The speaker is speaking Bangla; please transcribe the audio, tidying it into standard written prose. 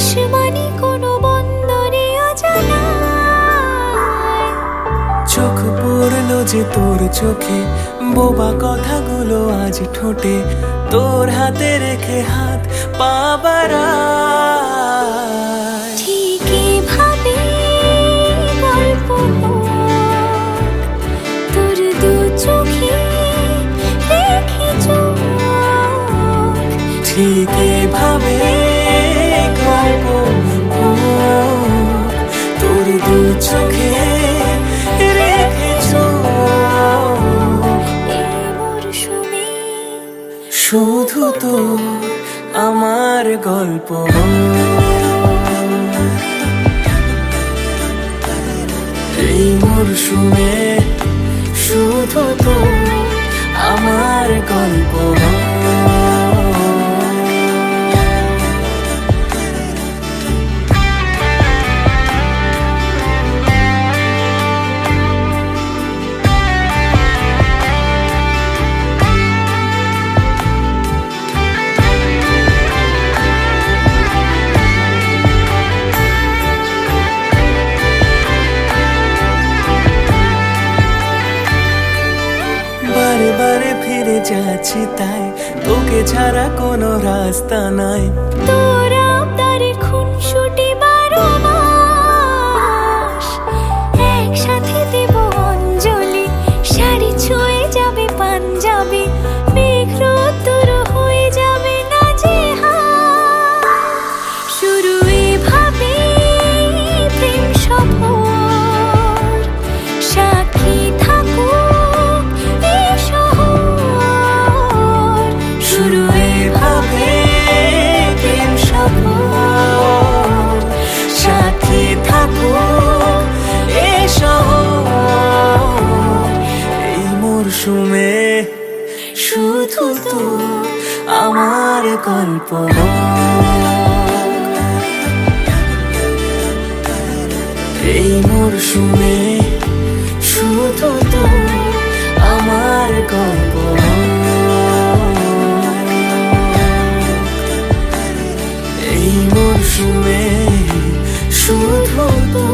আসমানি কোনো বন্দরে অজানায় চোখ পড়লো যে তোর চোখে, বোবা কথাগুলো আজ ঠোঁটে, তোর হাতে রেখে হাত পা বাড়ায়। ঠিক এভাবে গল্প তোর দু চোখে রেখে চোখ, ঠিক এভাবে গল্প তোর দু চোখে রেখে চোখ। এই মরশুমে শুধু তো আমার গল্প, এই মরশুমে শুধু তো আমার গল্প। বারে বারে ফিরে যাচ্ছি তাই, তোকে ছাড়া কোনো রাস্তা নাই। তোর আবদারে খুনসুটি 12 মাস একসাথে দেব অঞ্জলি, শাড়ি ছুঁয়ে যাবে পাঞ্জাবি, মেঘ রোদ্দুর হয়ে যাবে নাজেহাল। শুরু এভাবে প্রেম সফর, সাক্ষী থাকুক এই শহর। শুরু এভাবে প্রেম সফর, সাথী থাকুক এ শহর। এই মরশুমে শুধু তো আমার গল্প, এই মরশুমে শুধু তো আমার গল্প, এই মরশুমে শুধু তো